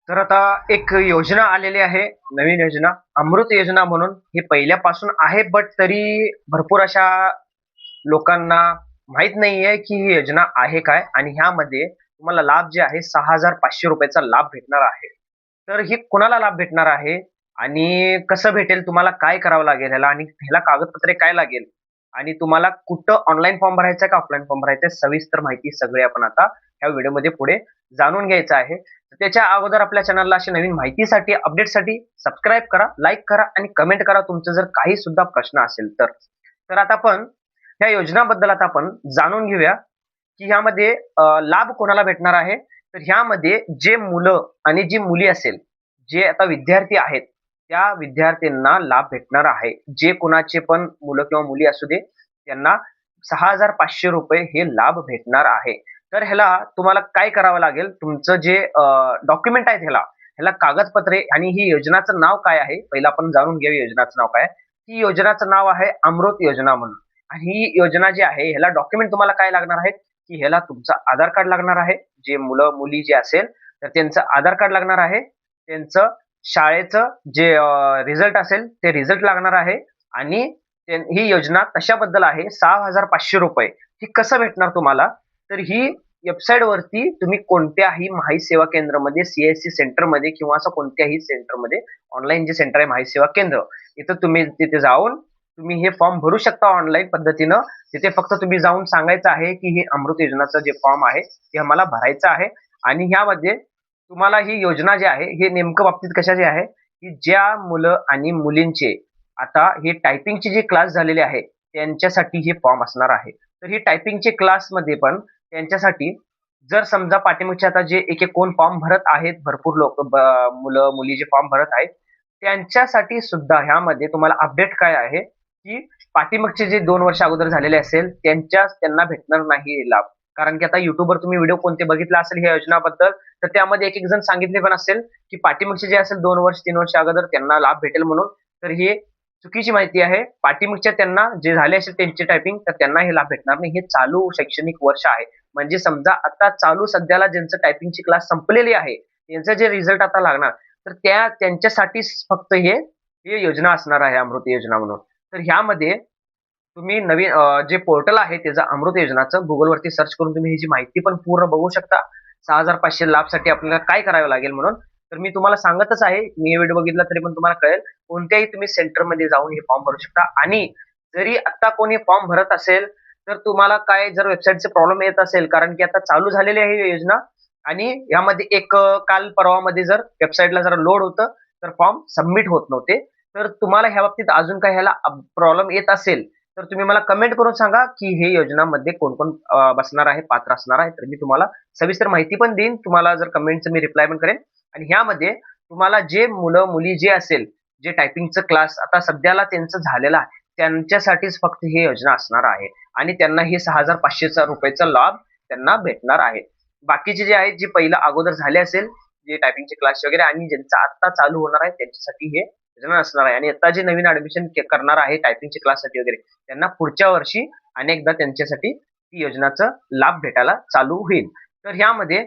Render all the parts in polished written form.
तर आता एक योजना आलेली आहे, नवीन योजना, अमृत योजना म्हणून. ही पहिल्यापासून आहे, बट तरी भरपूर अशा लोकांना माहीत नाहीये, की ही योजना आहे काय? आणि ह्यामध्ये तुम्हाला लाभ जे आहे ₹6,500 चा लाभ भेटणार आहे. तर ही कुणाला लाभ भेटणार आहे? आणि कसं भेटेल? तुम्हाला काय करावं लागेल ह्याला? आणि ह्याला कागदपत्रे काय लागेल? आणि तुम्हाला कुठं ऑनलाईन फॉर्म भरायचा आहे का ऑफलाईन फॉर्म भरायचा आहे? सविस्तर माहिती सगळी आपण आता ह्या व्हिडिओमध्ये पुढे जाणून घ्यायचं आहे. तर त्याच्या अगोदर आपल्या चॅनलला अशी नवीन माहितीसाठी, अपडेटसाठी सबस्क्राईब करा, लाईक करा आणि कमेंट करा तुमचं जर काही सुद्धा प्रश्न असेल तर. तर आता आपण ह्या योजनाबद्दल आता आपण जाणून घेऊया, की ह्यामध्ये लाभ कोणाला भेटणार आहे? तर ह्यामध्ये जे मुलं आणि जी मुली असेल, जे आता विद्यार्थी आहेत, त्या विद्यार्थ्यांना लाभ भेटणार आहे. जे कोणाचे पण मुलं किंवा मुली असू दे, त्यांना ₹6,500 हे लाभ भेटणार आहे. तर ह्याला तुम्हाला काय करावं लागेल? तुमचं जे डॉक्युमेंट आहेत ह्याला कागदपत्रे आणि ही योजनाचं नाव काय आहे? पहिलं आपण जाणून घेऊया योजनाचं नाव काय आहे? ही योजनाचं नाव आहे अमृत योजना म्हणून. आणि ही योजना जी आहे ह्याला डॉक्युमेंट तुम्हाला काय लागणार आहे, की ह्याला तुमचं आधार कार्ड लागणार आहे. जे मुलं-मुली जे असेल, तर त्यांचं आधार कार्ड लागणार आहे. त्यांचं शाळेचं जे रिझल्ट असेल, ते रिझल्ट लागणार आहे आणि ही योजना कशाबद्दल आहे ₹6,500 ही कसं भेटणार तुम्हाला? तर ही वेबसाईटवरती तुम्ही कोणत्याही माहिती सेवा केंद्रामध्ये, सी-एस-सी सेंटरमध्ये किंवा असं कोणत्याही सेंटरमध्ये ऑनलाईन जे सेंटर आहे माहिती सेवा केंद्र, इथं तुम्ही तिथे जाऊन तुम्ही हे फॉर्म भरू शकता ऑनलाईन पद्धतीनं. तिथे फक्त तुम्ही जाऊन सांगायचं आहे, की हे अमृत योजनाचं जे फॉर्म आहे, ते आम्हाला भरायचं आहे आणि ह्यामध्ये तुम्हाला ही योजना जी आहे, हे नेमकं बाबतीत कशाची आहे, की ज्या मुलं आणि मुलींचे आता हे टायपिंगचे जे क्लास झालेले आहे, त्यांच्यासाठी हे फॉर्म असणार आहे. तर ही टायपिंगचे क्लासमध्ये पण त्यांच्यासाठी जर समजा पाठीमागचे आता जे एक-एक कोण फॉर्म भरत आहेत, भरपूर लोकं मुलं-मुली जे फॉर्म भरत आहेत, त्यांच्यासाठी सुद्धा ह्यामध्ये तुम्हाला अपडेट काय आहे, की पाठीमागचे जे 2 वर्ष अगोदर झालेले असेल, त्यांना भेटणार नाही हे लाभ. कारण की आता YouTubeवर तुम्ही व्हिडिओ कोणते बघितला असेल या योजनाबद्दल, तर त्यामध्ये एक-एक जण सांगितले पण असेल, की पाठीमागचे जे असेल 2 वर्ष, 3 वर्ष अगोदर त्यांना लाभ भेटेल म्हणून. तर हे चुकीची माहिती आहे. पाठीमागच्या त्यांना जे झाले असेल त्यांचे टायपिंग, तर त्यांना हे लाभ भेटणार नाही. हे चालू शैक्षणिक वर्ष आहे. म्हणजे समजा आता चालू सध्याला ज्यांचं टायपिंगची क्लास संपलेली आहे, त्यांचं जे रिझल्ट आता लागणार, तर त्यांच्यासाठीच फक्त ही योजना असणार आहे अमृत योजना म्हणून. तर ह्यामध्ये तुम्ही नवीन जे पोर्टल आहे त्याचं अमृत योजनाचं Googleवरती सर्च करून तुम्ही ह्याची माहिती पण पूर्ण बघू शकता. 6,500 लाभसाठी आपल्याला काय करावं लागेल म्हणून. तर मी तुम्हाला सांगतच आहे, मी हे व्हिडिओ बघितला तरी पण तुम्हाला कळेल. कोणत्याही तुम्ही सेंटरमध्ये जाऊन हे फॉर्म भरू शकता आणि जरी आता कोणी फॉर्म भरत असेल, तर तुम्हाला काय जर वेबसाईटचे प्रॉब्लेम येत असेल, कारण की आता चालू झालेली आहे ही योजना आणि यामध्ये एक काल परवामध्ये जर वेबसाईटला जरा लोड होतं, तर फॉर्म सबमिट होत नव्हते. तर तुम्हाला ह्या बाबतीत अजून काही ह्याला प्रॉब्लेम येत असेल, तर तुम्ही मला कमेंट करून सांगा, की हे योजनामध्ये कोण-कोण बसणार आहे, पात्र असणार आहे. तर मी तुम्हाला सविस्तर माहिती पण देईन. तुम्हाला जर कमेंटचं मी रिप्लाय पण करेन आणि ह्यामध्ये तुम्हाला जे मुलं-मुली जे असेल, जे टायपिंगचं क्लास आता सध्याला त्यांचं झालेलं आहे, त्यांच्यासाठीच फक्त ही योजना असणार आहे आणि त्यांना हे ₹6,500 चा लाभ त्यांना भेटणार आहे. बाकीचे जे आहेत, जे पहिलं अगोदर झाले असेल, जे टायपिंगचे क्लास वगैरे आणि ज्यांचं आत्ता चालू होणार आहे, त्यांच्यासाठी हे योजना असणार आहे आणि आता जे नवीन ॲडमिशन करणार आहे टायपिंगच्या क्लाससाठी वगैरे, त्यांना पुढच्या वर्षी अनेकदा त्यांच्यासाठी ती योजनाचा लाभ भेटायला चालू होईल. तर ह्यामध्ये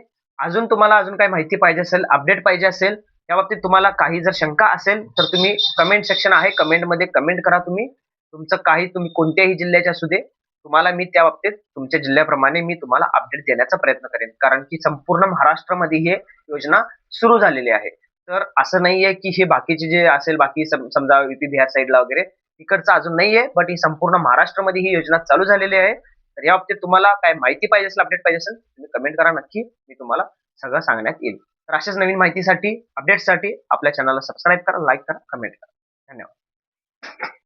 तुम्हाला अजून काही माहिती पाहिजे असेल, अपडेट पाहिजे असेल, त्याबाबतीत तुम्हाला काही जर शंका असेल, तर तुम्ही कमेंट सेक्शन आहे, कमेंटमध्ये कमेंट करा तुम्ही. तुमचं काही तुम्ही कोणत्याही जिल्ह्याचे असू दे, तुम्हाला मी त्या बाबतीत तुमच्या जिल्ह्याप्रमाणे मी तुम्हाला अपडेट देण्याचा प्रयत्न करेन. कारण की संपूर्ण महाराष्ट्रामध्ये ही योजना सुरू झालेली आहे. तर असं नाहीये, की हे बाकीचे जे असेल बाकी समजा यूपी, बिहार साइडला वगैरे तिकडचं अजून नाहीये, बट ही संपूर्ण महाराष्ट्रामध्ये ही योजना चालू झालेली आहे. तर या बाबतीत तुम्हाला काय माहिती पाहिजे असेल, अपडेट पाहिजे असेल, तुम्ही कमेंट करा नक्की. मी तुम्हाला सगळं सांगण्यात येईल. तर अशाच नवीन माहितीसाठी, अपडेट्ससाठी आपल्या चॅनलला सबस्क्राईब करा, लाईक करा, कमेंट करा. धन्यवाद.